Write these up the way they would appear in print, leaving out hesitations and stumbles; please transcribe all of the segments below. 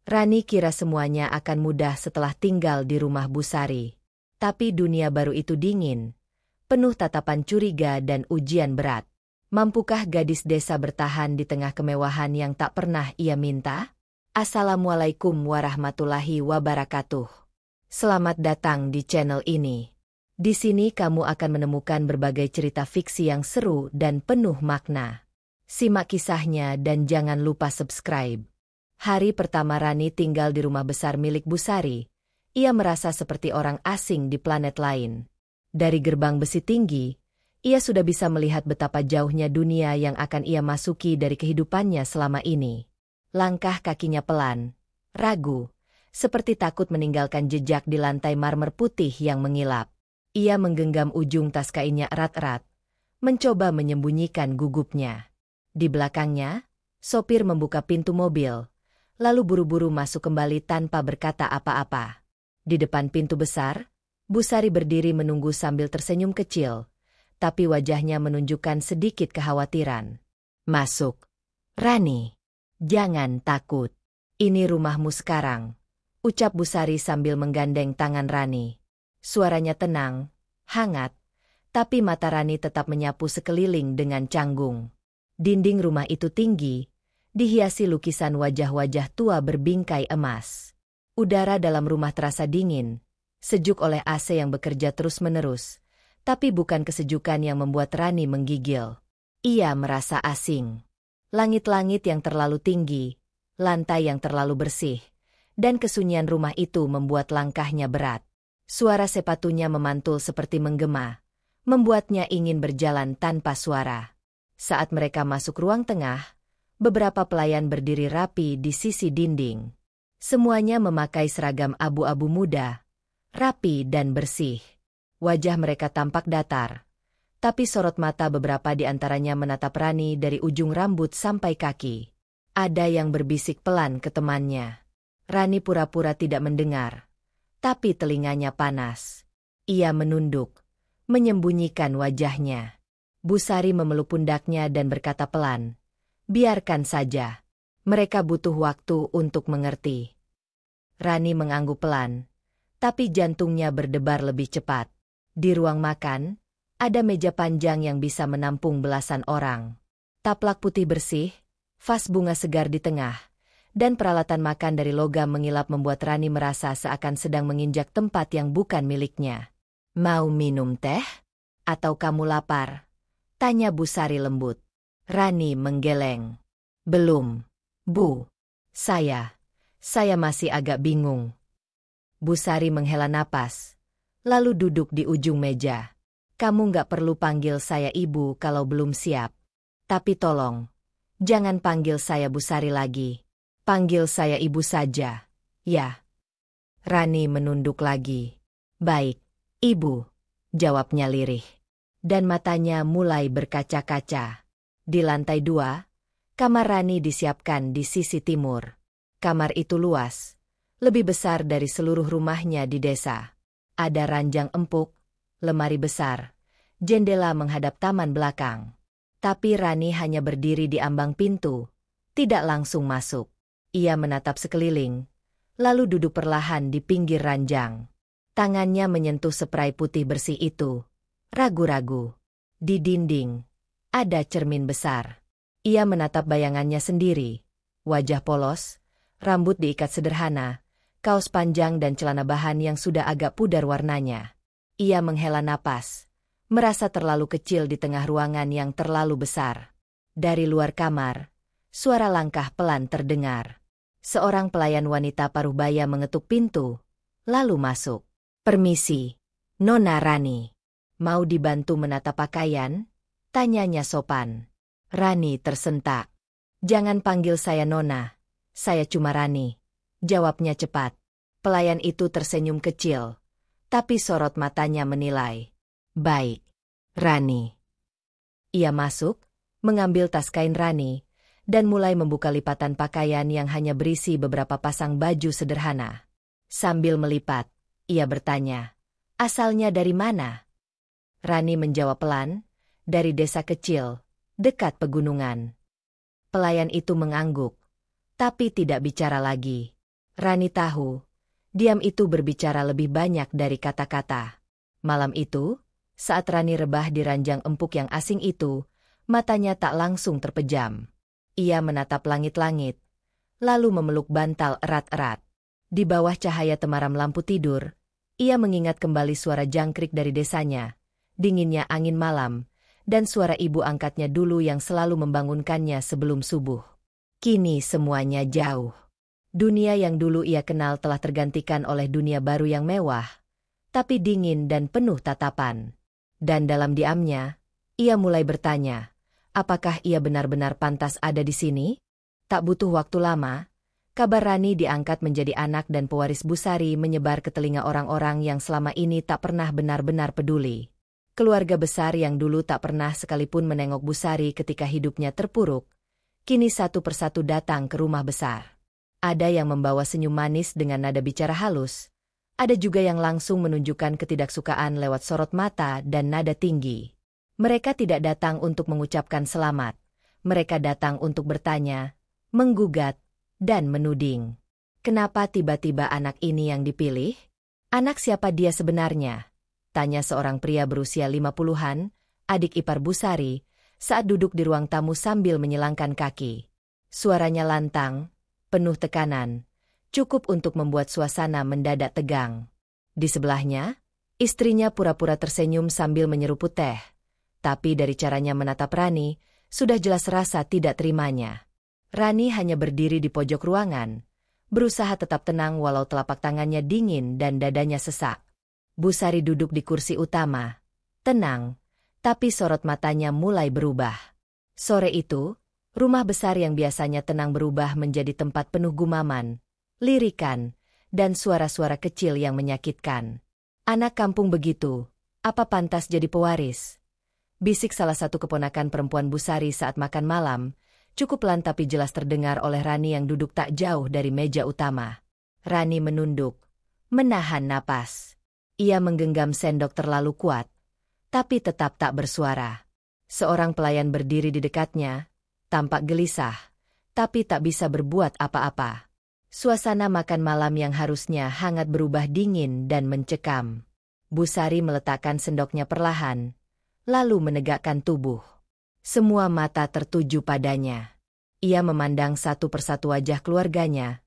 Rani kira semuanya akan mudah setelah tinggal di rumah Busari. Tapi dunia baru itu dingin, penuh tatapan curiga dan ujian berat. Mampukah gadis desa bertahan di tengah kemewahan yang tak pernah ia minta? Assalamualaikum warahmatullahi wabarakatuh. Selamat datang di channel ini. Di sini kamu akan menemukan berbagai cerita fiksi yang seru dan penuh makna. Simak kisahnya dan jangan lupa subscribe. Hari pertama Rani tinggal di rumah besar milik Busari, ia merasa seperti orang asing di planet lain. Dari gerbang besi tinggi, ia sudah bisa melihat betapa jauhnya dunia yang akan ia masuki dari kehidupannya selama ini. Langkah kakinya pelan, ragu, seperti takut meninggalkan jejak di lantai marmer putih yang mengilap. Ia menggenggam ujung tas kainnya erat-erat, mencoba menyembunyikan gugupnya. Di belakangnya, sopir membuka pintu mobil, lalu buru-buru masuk kembali tanpa berkata apa-apa. Di depan pintu besar, Busari berdiri menunggu sambil tersenyum kecil, tapi wajahnya menunjukkan sedikit kekhawatiran. "Masuk, Rani. Jangan takut. Ini rumahmu sekarang," ucap Busari sambil menggandeng tangan Rani. Suaranya tenang, hangat, tapi mata Rani tetap menyapu sekeliling dengan canggung. Dinding rumah itu tinggi, dihiasi lukisan wajah-wajah tua berbingkai emas. Udara dalam rumah terasa dingin, sejuk oleh AC yang bekerja terus-menerus, tapi bukan kesejukan yang membuat Rani menggigil. Ia merasa asing. Langit-langit yang terlalu tinggi, lantai yang terlalu bersih, dan kesunyian rumah itu membuat langkahnya berat. Suara sepatunya memantul seperti menggema, membuatnya ingin berjalan tanpa suara. Saat mereka masuk ruang tengah, beberapa pelayan berdiri rapi di sisi dinding. Semuanya memakai seragam abu-abu muda, rapi dan bersih. Wajah mereka tampak datar, tapi sorot mata beberapa di antaranya menatap Rani dari ujung rambut sampai kaki. Ada yang berbisik pelan ke temannya. Rani pura-pura tidak mendengar, tapi telinganya panas. Ia menunduk, menyembunyikan wajahnya. Busari memeluk pundaknya dan berkata pelan, "Biarkan saja. Mereka butuh waktu untuk mengerti." Rani mengangguk pelan, tapi jantungnya berdebar lebih cepat. Di ruang makan, ada meja panjang yang bisa menampung belasan orang. Taplak putih bersih, vas bunga segar di tengah, dan peralatan makan dari logam mengilap membuat Rani merasa seakan sedang menginjak tempat yang bukan miliknya. "Mau minum teh? Atau kamu lapar?" tanya Busari lembut. Rani menggeleng. "Belum, Bu. Saya masih agak bingung." Busari menghela napas, lalu duduk di ujung meja. "Kamu nggak perlu panggil saya ibu kalau belum siap. Tapi tolong, jangan panggil saya Busari lagi. Panggil saya ibu saja, ya." Rani menunduk lagi. "Baik, Ibu," jawabnya lirih. Dan matanya mulai berkaca-kaca. Di lantai 2, kamar Rani disiapkan di sisi timur. Kamar itu luas, lebih besar dari seluruh rumahnya di desa. Ada ranjang empuk, lemari besar, jendela menghadap taman belakang. Tapi Rani hanya berdiri di ambang pintu, tidak langsung masuk. Ia menatap sekeliling, lalu duduk perlahan di pinggir ranjang. Tangannya menyentuh spray putih bersih itu. Ragu-ragu. Di dinding, ada cermin besar. Ia menatap bayangannya sendiri. Wajah polos, rambut diikat sederhana, kaos panjang dan celana bahan yang sudah agak pudar warnanya. Ia menghela napas, merasa terlalu kecil di tengah ruangan yang terlalu besar. Dari luar kamar, suara langkah pelan terdengar. Seorang pelayan wanita paruh baya mengetuk pintu, lalu masuk. "Permisi, Nona Rani. Mau dibantu menata pakaian?" tanyanya sopan. Rani tersentak. "Jangan panggil saya Nona, saya cuma Rani," jawabnya cepat. Pelayan itu tersenyum kecil, tapi sorot matanya menilai. "Baik, Rani." Ia masuk, mengambil tas kain Rani, dan mulai membuka lipatan pakaian yang hanya berisi beberapa pasang baju sederhana. Sambil melipat, ia bertanya, "Asalnya dari mana?" Rani menjawab pelan, "Dari desa kecil, dekat pegunungan." Pelayan itu mengangguk, tapi tidak bicara lagi. Rani tahu, diam itu berbicara lebih banyak dari kata-kata. Malam itu, saat Rani rebah di ranjang empuk yang asing itu, matanya tak langsung terpejam. Ia menatap langit-langit, lalu memeluk bantal erat-erat. Di bawah cahaya temaram lampu tidur, ia mengingat kembali suara jangkrik dari desanya, dinginnya angin malam, dan suara ibu angkatnya dulu yang selalu membangunkannya sebelum subuh. Kini semuanya jauh. Dunia yang dulu ia kenal telah tergantikan oleh dunia baru yang mewah, tapi dingin dan penuh tatapan. Dan dalam diamnya, ia mulai bertanya, apakah ia benar-benar pantas ada di sini? Tak butuh waktu lama, kabar Rani diangkat menjadi anak dan pewaris Busari menyebar ke telinga orang-orang yang selama ini tak pernah benar-benar peduli. Keluarga besar yang dulu tak pernah sekalipun menengok Busari ketika hidupnya terpuruk, kini satu persatu datang ke rumah besar. Ada yang membawa senyum manis dengan nada bicara halus, ada juga yang langsung menunjukkan ketidaksukaan lewat sorot mata dan nada tinggi. Mereka tidak datang untuk mengucapkan selamat, mereka datang untuk bertanya, menggugat, dan menuding. Kenapa tiba-tiba anak ini yang dipilih? Anak siapa dia sebenarnya? Tanya seorang pria berusia 50-an, adik ipar Busari, saat duduk di ruang tamu sambil menyilangkan kaki. Suaranya lantang, penuh tekanan, cukup untuk membuat suasana mendadak tegang. Di sebelahnya, istrinya pura-pura tersenyum sambil menyeruput teh. Tapi dari caranya menatap Rani, sudah jelas rasa tidak terimanya. Rani hanya berdiri di pojok ruangan, berusaha tetap tenang walau telapak tangannya dingin dan dadanya sesak. Busari duduk di kursi utama, tenang, tapi sorot matanya mulai berubah. Sore itu, rumah besar yang biasanya tenang berubah menjadi tempat penuh gumaman, lirikan, dan suara-suara kecil yang menyakitkan. Anak kampung begitu, apa pantas jadi pewaris? Bisik salah satu keponakan perempuan Busari saat makan malam, cukup pelan tapi jelas terdengar oleh Rani yang duduk tak jauh dari meja utama. Rani menunduk, menahan napas. Ia menggenggam sendok terlalu kuat, tapi tetap tak bersuara. Seorang pelayan berdiri di dekatnya, tampak gelisah, tapi tak bisa berbuat apa-apa. Suasana makan malam yang harusnya hangat berubah dingin dan mencekam. Busari meletakkan sendoknya perlahan, lalu menegakkan tubuh. Semua mata tertuju padanya. Ia memandang satu persatu wajah keluarganya,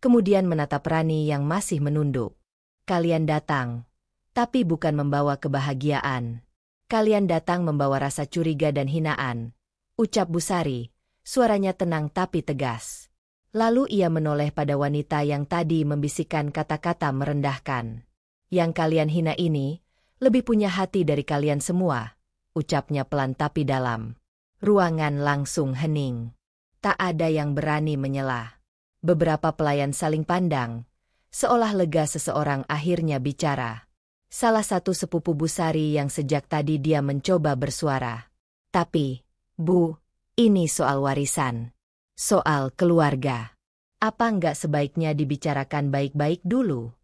kemudian menatap Rani yang masih menunduk. Kalian datang, tapi bukan membawa kebahagiaan. Kalian datang membawa rasa curiga dan hinaan, ucap Busari, suaranya tenang tapi tegas. Lalu ia menoleh pada wanita yang tadi membisikkan kata-kata merendahkan. Yang kalian hina ini, lebih punya hati dari kalian semua, ucapnya pelan tapi dalam. Ruangan langsung hening. Tak ada yang berani menyela. Beberapa pelayan saling pandang, seolah lega seseorang akhirnya bicara. Salah satu sepupu Busari yang sejak tadi dia mencoba bersuara. Tapi, Bu, ini soal warisan. Soal keluarga. Apa nggak sebaiknya dibicarakan baik-baik dulu?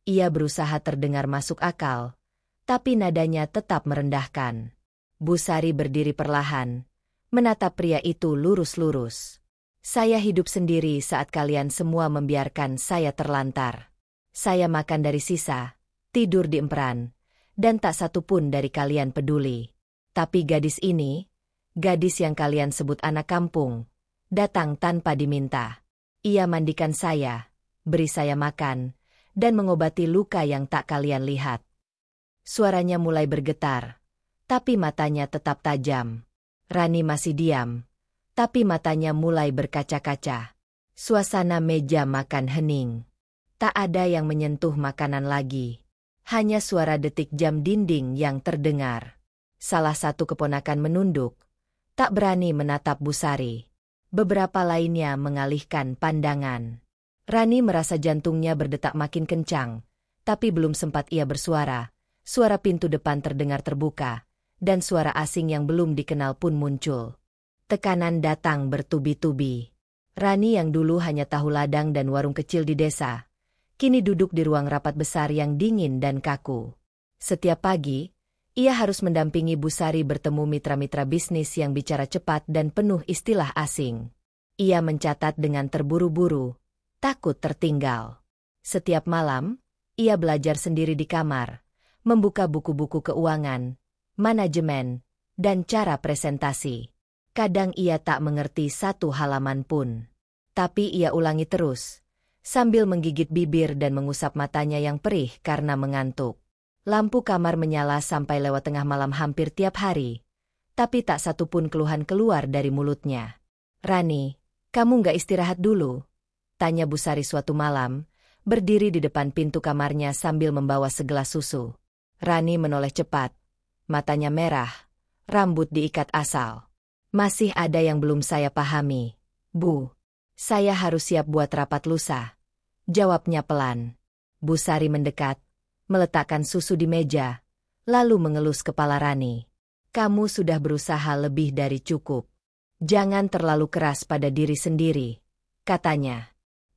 Ia berusaha terdengar masuk akal, tapi nadanya tetap merendahkan. Busari berdiri perlahan, menatap pria itu lurus-lurus. Saya hidup sendiri saat kalian semua membiarkan saya terlantar. Saya makan dari sisa, tidur di emperan, dan tak satu pun dari kalian peduli. Tapi gadis ini, gadis yang kalian sebut anak kampung, datang tanpa diminta. Ia mandikan saya, beri saya makan, dan mengobati luka yang tak kalian lihat. Suaranya mulai bergetar, tapi matanya tetap tajam. Rani masih diam, tapi matanya mulai berkaca-kaca. Suasana meja makan hening. Tak ada yang menyentuh makanan lagi. Hanya suara detik jam dinding yang terdengar. Salah satu keponakan menunduk, tak berani menatap Busari. Beberapa lainnya mengalihkan pandangan. Rani merasa jantungnya berdetak makin kencang, tapi belum sempat ia bersuara. Suara pintu depan terdengar terbuka, dan suara asing yang belum dikenal pun muncul. Tekanan datang bertubi-tubi. Rani yang dulu hanya tahu ladang dan warung kecil di desa, kini duduk di ruang rapat besar yang dingin dan kaku. Setiap pagi, ia harus mendampingi Busari bertemu mitra-mitra bisnis yang bicara cepat dan penuh istilah asing. Ia mencatat dengan terburu-buru, takut tertinggal. Setiap malam, ia belajar sendiri di kamar, membuka buku-buku keuangan, manajemen, dan cara presentasi. Kadang ia tak mengerti satu halaman pun. Tapi ia ulangi terus, sambil menggigit bibir dan mengusap matanya yang perih karena mengantuk. Lampu kamar menyala sampai lewat tengah malam hampir tiap hari, tapi tak satu pun keluhan keluar dari mulutnya. "Rani, kamu nggak istirahat dulu?" tanya Busari suatu malam, berdiri di depan pintu kamarnya sambil membawa segelas susu. Rani menoleh cepat, matanya merah, rambut diikat asal. "Masih ada yang belum saya pahami, Bu. Saya harus siap buat rapat lusa," jawabnya pelan. Busari mendekat, meletakkan susu di meja, lalu mengelus kepala Rani. "Kamu sudah berusaha lebih dari cukup. Jangan terlalu keras pada diri sendiri," katanya.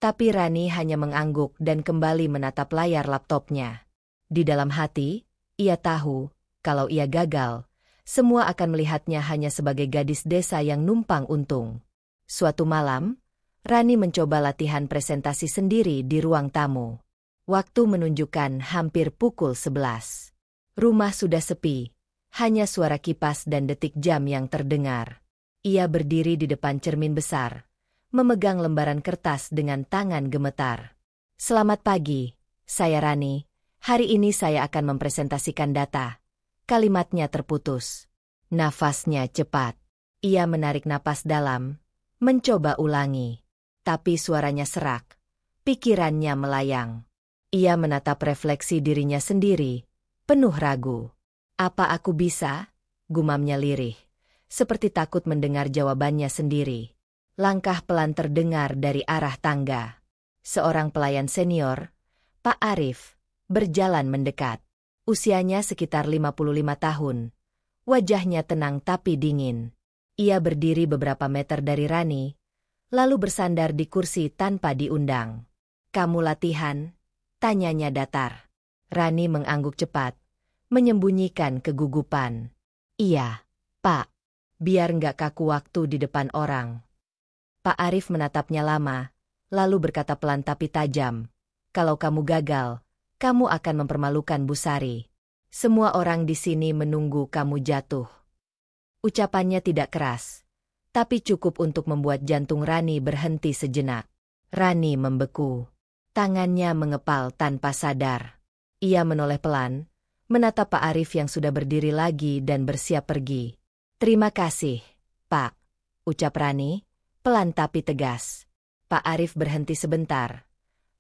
Tapi Rani hanya mengangguk dan kembali menatap layar laptopnya. Di dalam hati, ia tahu, kalau ia gagal, semua akan melihatnya hanya sebagai gadis desa yang numpang untung. Suatu malam, Rani mencoba latihan presentasi sendiri di ruang tamu. Waktu menunjukkan hampir pukul 11. Rumah sudah sepi, hanya suara kipas dan detik jam yang terdengar. Ia berdiri di depan cermin besar, memegang lembaran kertas dengan tangan gemetar. "Selamat pagi, saya Rani. Hari ini saya akan mempresentasikan data." Kalimatnya terputus. Nafasnya cepat. Ia menarik napas dalam, mencoba ulangi. Tapi suaranya serak, pikirannya melayang. Ia menatap refleksi dirinya sendiri, penuh ragu. "Apa aku bisa?" gumamnya lirih, seperti takut mendengar jawabannya sendiri. Langkah pelan terdengar dari arah tangga. Seorang pelayan senior, Pak Arif, berjalan mendekat. Usianya sekitar 55 tahun. Wajahnya tenang tapi dingin. Ia berdiri beberapa meter dari Rani, lalu bersandar di kursi tanpa diundang. "Kamu latihan?" tanyanya datar. Rani mengangguk cepat, menyembunyikan kegugupan. "Iya, Pak. Biar nggak kaku waktu di depan orang." Pak Arif menatapnya lama, lalu berkata pelan tapi tajam, "Kalau kamu gagal, kamu akan mempermalukan Busari. Semua orang di sini menunggu kamu jatuh." Ucapannya tidak keras, tapi cukup untuk membuat jantung Rani berhenti sejenak. Rani membeku. Tangannya mengepal tanpa sadar. Ia menoleh pelan, menatap Pak Arif yang sudah berdiri lagi dan bersiap pergi. "Terima kasih, Pak," ucap Rani, pelan tapi tegas. Pak Arif berhenti sebentar,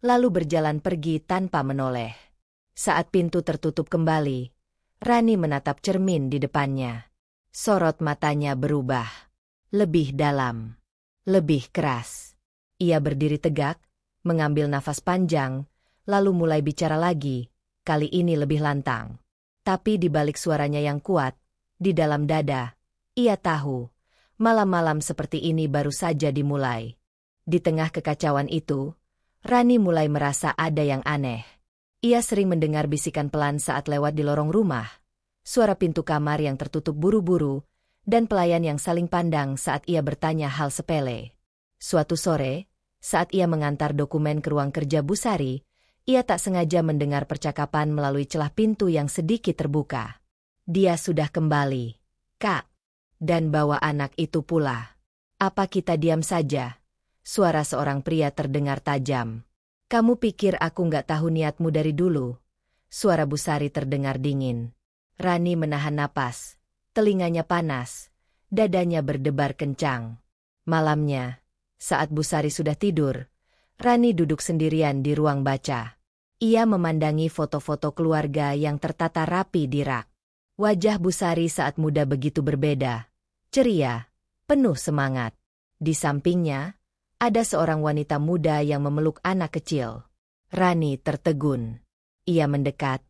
lalu berjalan pergi tanpa menoleh. Saat pintu tertutup kembali, Rani menatap cermin di depannya. Sorot matanya berubah. Lebih dalam. Lebih keras. Ia berdiri tegak, mengambil nafas panjang, lalu mulai bicara lagi, kali ini lebih lantang. Tapi di balik suaranya yang kuat, di dalam dada, ia tahu, malam-malam seperti ini baru saja dimulai. Di tengah kekacauan itu, Rani mulai merasa ada yang aneh. Ia sering mendengar bisikan pelan saat lewat di lorong rumah, suara pintu kamar yang tertutup buru-buru, dan pelayan yang saling pandang saat ia bertanya hal sepele. Suatu sore, saat ia mengantar dokumen ke ruang kerja Busari, ia tak sengaja mendengar percakapan melalui celah pintu yang sedikit terbuka. "Dia sudah kembali, Kak. Dan bawa anak itu pula. Apa kita diam saja?" Suara seorang pria terdengar tajam. "Kamu pikir aku nggak tahu niatmu dari dulu?" Suara Busari terdengar dingin. Rani menahan napas, telinganya panas, dadanya berdebar kencang. Malamnya, saat Busari sudah tidur, Rani duduk sendirian di ruang baca. Ia memandangi foto-foto keluarga yang tertata rapi di rak. Wajah Busari saat muda begitu berbeda, ceria, penuh semangat. Di sampingnya, ada seorang wanita muda yang memeluk anak kecil. Rani tertegun. Ia mendekat,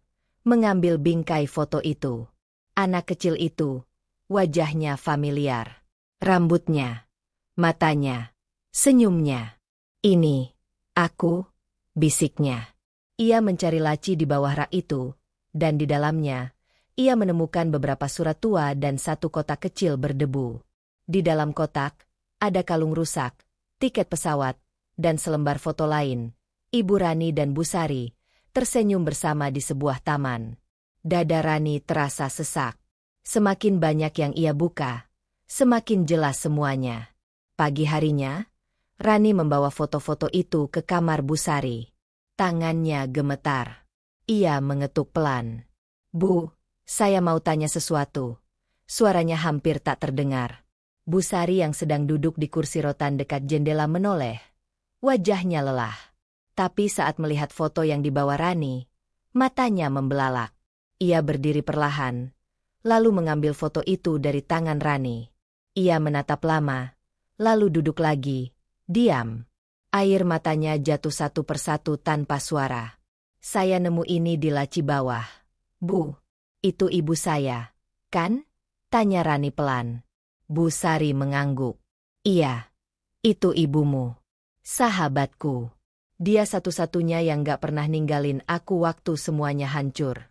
mengambil bingkai foto itu. Anak kecil itu, wajahnya familiar. Rambutnya, matanya, senyumnya. "Ini, aku," bisiknya. Ia mencari laci di bawah rak itu, dan di dalamnya, ia menemukan beberapa surat tua dan satu kotak kecil berdebu. Di dalam kotak, ada kalung rusak, tiket pesawat, dan selembar foto lain, Ibu Rani dan Bu Sari tersenyum bersama di sebuah taman. Dada Rani terasa sesak. Semakin banyak yang ia buka, semakin jelas semuanya. Pagi harinya, Rani membawa foto-foto itu ke kamar Bu Sari. Tangannya gemetar. Ia mengetuk pelan. "Bu, saya mau tanya sesuatu." Suaranya hampir tak terdengar. Bu Sari yang sedang duduk di kursi rotan dekat jendela menoleh. Wajahnya lelah. Tapi saat melihat foto yang dibawa Rani, matanya membelalak. Ia berdiri perlahan, lalu mengambil foto itu dari tangan Rani. Ia menatap lama, lalu duduk lagi, diam. Air matanya jatuh satu persatu tanpa suara. "Saya nemu ini di laci bawah." "Bu, itu ibu saya, kan?" tanya Rani pelan. Bu Sari mengangguk. "Iya, itu ibumu. Sahabatku. Dia satu-satunya yang gak pernah ninggalin aku waktu semuanya hancur."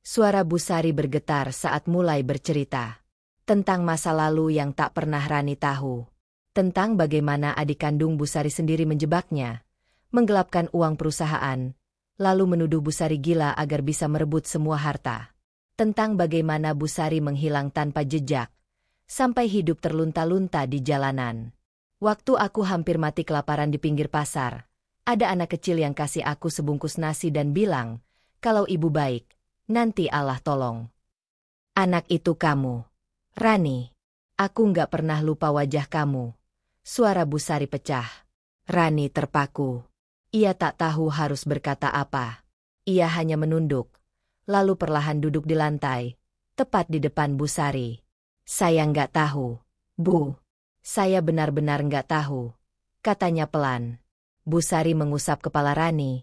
Suara Bu Sari bergetar saat mulai bercerita tentang masa lalu yang tak pernah Rani tahu. Tentang bagaimana adik kandung Bu Sari sendiri menjebaknya, menggelapkan uang perusahaan, lalu menuduh Bu Sari gila agar bisa merebut semua harta. Tentang bagaimana Bu Sari menghilang tanpa jejak, sampai hidup terlunta-lunta di jalanan. "Waktu aku hampir mati kelaparan di pinggir pasar, ada anak kecil yang kasih aku sebungkus nasi dan bilang, kalau ibu baik, nanti Allah tolong. Anak itu kamu, Rani. Aku nggak pernah lupa wajah kamu." Suara Bu Sari pecah. Rani terpaku. Ia tak tahu harus berkata apa. Ia hanya menunduk, lalu perlahan duduk di lantai, tepat di depan Bu Sari. "Saya nggak tahu, Bu. Saya benar-benar nggak tahu," katanya pelan. Bu Sari mengusap kepala Rani,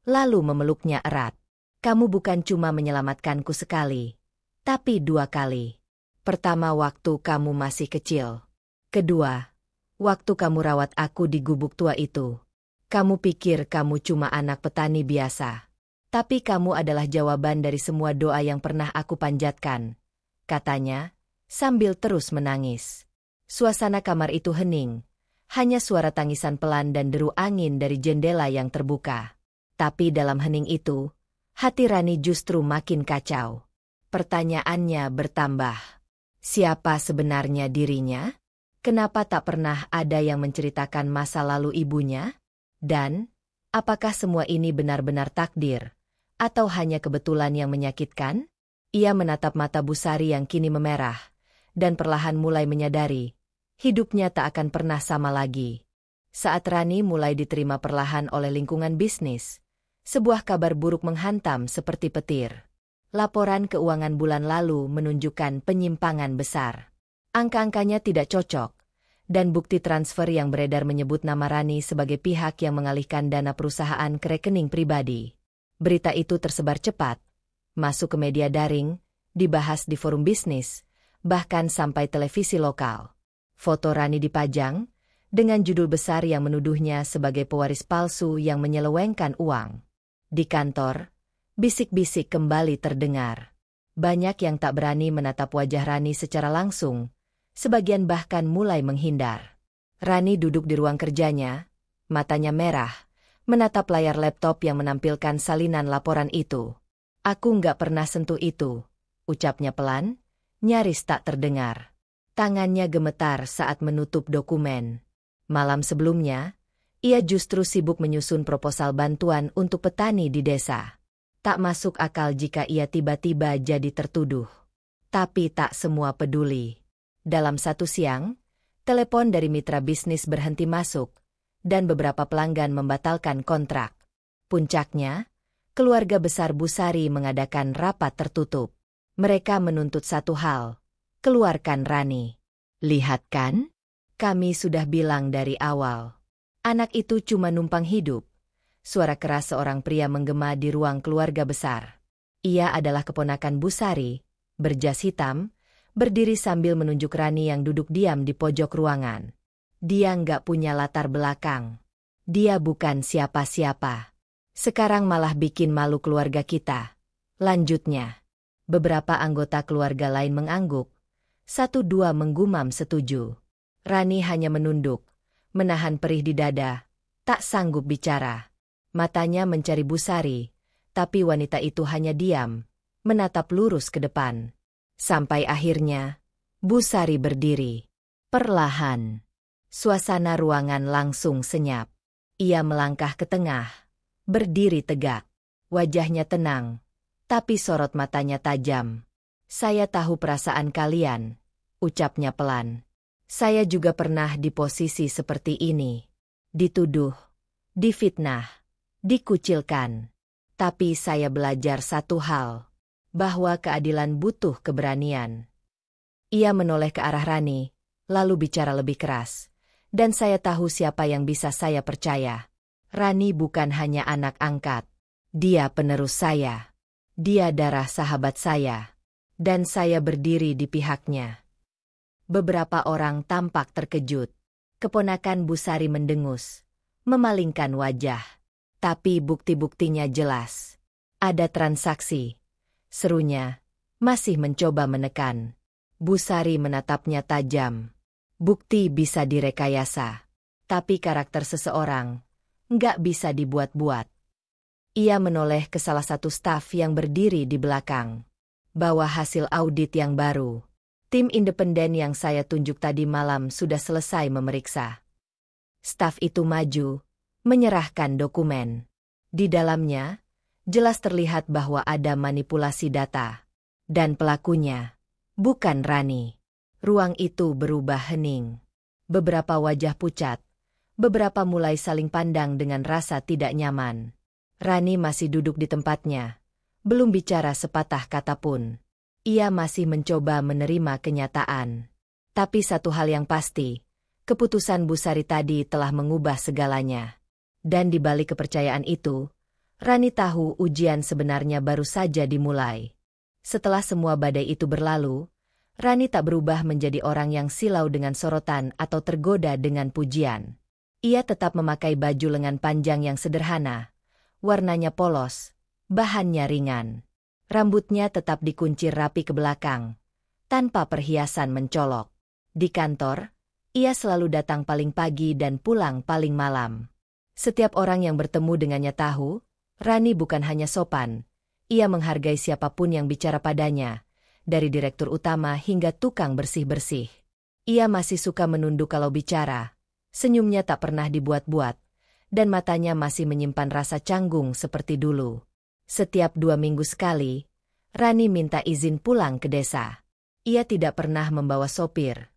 lalu memeluknya erat. "Kamu bukan cuma menyelamatkanku sekali, tapi 2 kali. Pertama waktu kamu masih kecil. Kedua, waktu kamu rawat aku di gubuk tua itu. Kamu pikir kamu cuma anak petani biasa. Tapi kamu adalah jawaban dari semua doa yang pernah aku panjatkan," katanya, sambil terus menangis. Suasana kamar itu hening. Hanya suara tangisan pelan dan deru angin dari jendela yang terbuka. Tapi dalam hening itu, hati Rani justru makin kacau. Pertanyaannya bertambah. Siapa sebenarnya dirinya? Kenapa tak pernah ada yang menceritakan masa lalu ibunya? Dan, apakah semua ini benar-benar takdir? Atau hanya kebetulan yang menyakitkan? Ia menatap mata Bu Sari yang kini memerah, dan perlahan mulai menyadari, hidupnya tak akan pernah sama lagi. Saat Rani mulai diterima perlahan oleh lingkungan bisnis, sebuah kabar buruk menghantam seperti petir. Laporan keuangan bulan lalu menunjukkan penyimpangan besar. Angka-angkanya tidak cocok, dan bukti transfer yang beredar menyebut nama Rani sebagai pihak yang mengalihkan dana perusahaan ke rekening pribadi. Berita itu tersebar cepat, masuk ke media daring, dibahas di forum bisnis, bahkan sampai televisi lokal. Foto Rani dipajang, dengan judul besar yang menuduhnya sebagai pewaris palsu yang menyelewengkan uang. Di kantor, bisik-bisik kembali terdengar. Banyak yang tak berani menatap wajah Rani secara langsung, sebagian bahkan mulai menghindar. Rani duduk di ruang kerjanya, matanya merah, menatap layar laptop yang menampilkan salinan laporan itu. "Aku nggak pernah sentuh itu," ucapnya pelan, nyaris tak terdengar. Tangannya gemetar saat menutup dokumen. Malam sebelumnya, ia justru sibuk menyusun proposal bantuan untuk petani di desa. Tak masuk akal jika ia tiba-tiba jadi tertuduh. Tapi tak semua peduli. Dalam satu siang, telepon dari mitra bisnis berhenti masuk, dan beberapa pelanggan membatalkan kontrak. Puncaknya, keluarga besar Bu Sari mengadakan rapat tertutup. Mereka menuntut satu hal, keluarkan Rani. "Lihat kan? Kami sudah bilang dari awal. Anak itu cuma numpang hidup." Suara keras seorang pria menggema di ruang keluarga besar. Ia adalah keponakan Bu Sari, berjas hitam, berdiri sambil menunjuk Rani yang duduk diam di pojok ruangan. "Dia nggak punya latar belakang. Dia bukan siapa-siapa. Sekarang malah bikin malu keluarga kita," lanjutnya. Beberapa anggota keluarga lain mengangguk. 1-2 menggumam setuju. Rani hanya menunduk, menahan perih di dada, Tak sanggup bicara. Matanya mencari Busari, tapi wanita itu hanya diam, menatap lurus ke depan. Sampai akhirnya, Busari berdiri. Perlahan. Suasana ruangan langsung senyap. Ia melangkah ke tengah, berdiri tegak. Wajahnya tenang, tapi sorot matanya tajam. Saya tahu perasaan kalian, ucapnya pelan. Saya juga pernah di posisi seperti ini. Dituduh, difitnah, dikucilkan. Tapi saya belajar satu hal, bahwa keadilan butuh keberanian. Ia menoleh ke arah Rani, lalu bicara lebih keras. Dan saya tahu siapa yang bisa saya percaya. Rani bukan hanya anak angkat. Dia penerus saya. Dia darah sahabat saya. Dan saya berdiri di pihaknya. Beberapa orang tampak terkejut. Keponakan Busari mendengus, memalingkan wajah. Tapi bukti-buktinya jelas. Ada transaksi. Serunya, masih mencoba menekan. Busari menatapnya tajam. Bukti bisa direkayasa. Tapi karakter seseorang nggak bisa dibuat-buat. Ia menoleh ke salah satu staf yang berdiri di belakang. Bawa hasil audit yang baru. Tim independen yang saya tunjuk tadi malam sudah selesai memeriksa. Staf itu maju, menyerahkan dokumen. Di dalamnya, jelas terlihat bahwa ada manipulasi data. Dan pelakunya bukan Rani. Ruang itu berubah hening. Beberapa wajah pucat. Beberapa mulai saling pandang dengan rasa tidak nyaman. Rani masih duduk di tempatnya. Belum bicara sepatah kata pun. Ia masih mencoba menerima kenyataan. Tapi satu hal yang pasti, keputusan Busari tadi telah mengubah segalanya. Dan di balik kepercayaan itu, Rani tahu ujian sebenarnya baru saja dimulai. Setelah semua badai itu berlalu, Rani tak berubah menjadi orang yang silau dengan sorotan atau tergoda dengan pujian. Ia tetap memakai baju lengan panjang yang sederhana, warnanya polos, bahannya ringan. Rambutnya tetap dikuncir rapi ke belakang, tanpa perhiasan mencolok. Di kantor, ia selalu datang paling pagi dan pulang paling malam. Setiap orang yang bertemu dengannya tahu, Rani bukan hanya sopan, ia menghargai siapapun yang bicara padanya. Dari direktur utama hingga tukang bersih-bersih. Ia masih suka menunduk kalau bicara. Senyumnya tak pernah dibuat-buat. Dan matanya masih menyimpan rasa canggung seperti dulu. Setiap 2 minggu sekali, Rani minta izin pulang ke desa. Ia tidak pernah membawa sopir.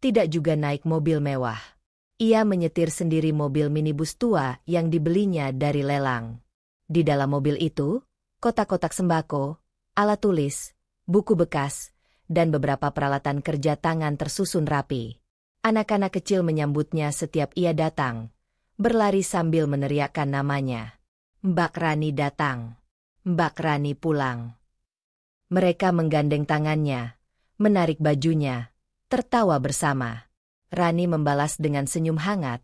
Tidak juga naik mobil mewah. Ia menyetir sendiri mobil minibus tua yang dibelinya dari lelang. Di dalam mobil itu, kotak-kotak sembako, alat tulis, buku bekas, dan beberapa peralatan kerja tangan tersusun rapi. Anak-anak kecil menyambutnya setiap ia datang, berlari sambil meneriakkan namanya. Mbak Rani datang. Mbak Rani pulang. Mereka menggandeng tangannya, menarik bajunya, tertawa bersama. Rani membalas dengan senyum hangat,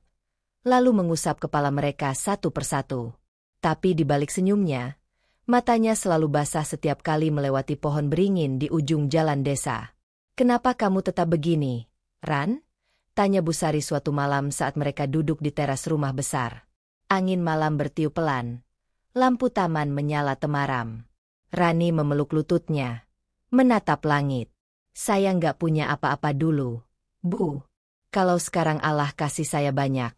lalu mengusap kepala mereka satu persatu. Tapi di balik senyumnya, matanya selalu basah setiap kali melewati pohon beringin di ujung jalan desa. "Kenapa kamu tetap begini, Ran?" tanya Busari suatu malam saat mereka duduk di teras rumah besar. Angin malam bertiup pelan. Lampu taman menyala temaram. Rani memeluk lututnya, menatap langit. "Saya nggak punya apa-apa dulu, Bu. Kalau sekarang Allah kasih saya banyak,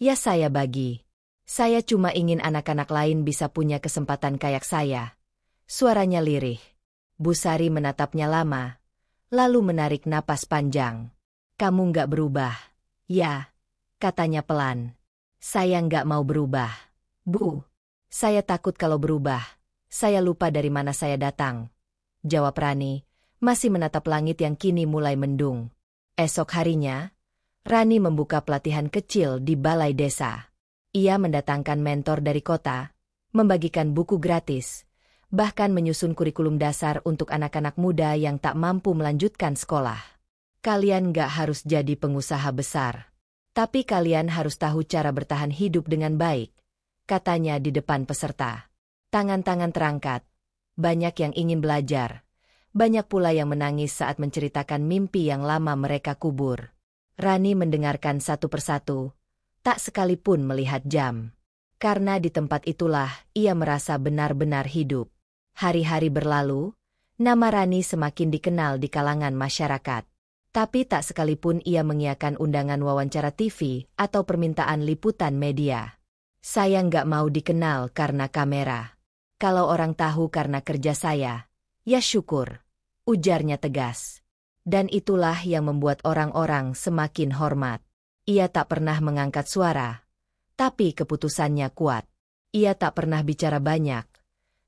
ya saya bagi. Saya cuma ingin anak-anak lain bisa punya kesempatan kayak saya." Suaranya lirih. Busari menatapnya lama, lalu menarik napas panjang. "Kamu nggak berubah." "Ya," katanya pelan. "Saya nggak mau berubah, Bu. Saya takut kalau berubah, saya lupa dari mana saya datang." Jawab Rani, masih menatap langit yang kini mulai mendung. Esok harinya, Rani membuka pelatihan kecil di balai desa. Ia mendatangkan mentor dari kota, membagikan buku gratis, bahkan menyusun kurikulum dasar untuk anak-anak muda yang tak mampu melanjutkan sekolah. "Kalian nggak harus jadi pengusaha besar, tapi kalian harus tahu cara bertahan hidup dengan baik," katanya di depan peserta. Tangan-tangan terangkat. Banyak yang ingin belajar. Banyak pula yang menangis saat menceritakan mimpi yang lama mereka kubur. Rani mendengarkan satu persatu, tak sekalipun melihat jam. Karena di tempat itulah ia merasa benar-benar hidup. Hari-hari berlalu, nama Rani semakin dikenal di kalangan masyarakat. Tapi tak sekalipun ia mengiyakan undangan wawancara TV atau permintaan liputan media. Saya nggak mau dikenal karena kamera. Kalau orang tahu karena kerja saya, ya syukur, ujarnya tegas. Dan itulah yang membuat orang-orang semakin hormat. Ia tak pernah mengangkat suara, tapi keputusannya kuat. Ia tak pernah bicara banyak,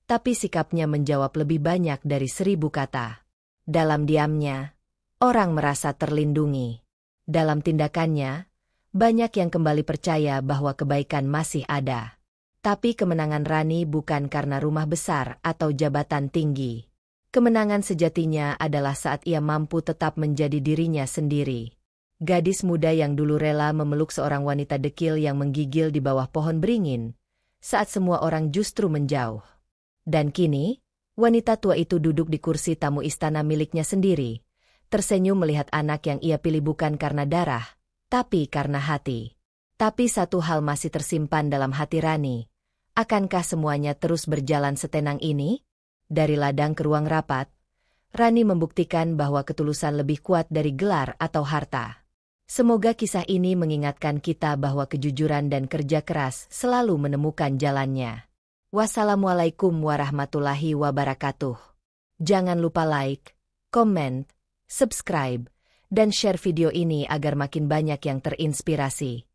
tapi sikapnya menjawab lebih banyak dari 1000 kata. Dalam diamnya, orang merasa terlindungi. Dalam tindakannya, banyak yang kembali percaya bahwa kebaikan masih ada. Tapi kemenangan Rani bukan karena rumah besar atau jabatan tinggi. Kemenangan sejatinya adalah saat ia mampu tetap menjadi dirinya sendiri. Gadis muda yang dulu rela memeluk seorang wanita dekil yang menggigil di bawah pohon beringin, saat semua orang justru menjauh. Dan kini, wanita tua itu duduk di kursi tamu istana miliknya sendiri, tersenyum melihat anak yang ia pilih bukan karena darah, tapi karena hati. Tapi satu hal masih tersimpan dalam hati Rani. Akankah semuanya terus berjalan setenang ini? Dari ladang ke ruang rapat, Rani membuktikan bahwa ketulusan lebih kuat dari gelar atau harta. Semoga kisah ini mengingatkan kita bahwa kejujuran dan kerja keras selalu menemukan jalannya. Wassalamualaikum warahmatullahi wabarakatuh. Jangan lupa like, komen, subscribe, dan share video ini agar makin banyak yang terinspirasi.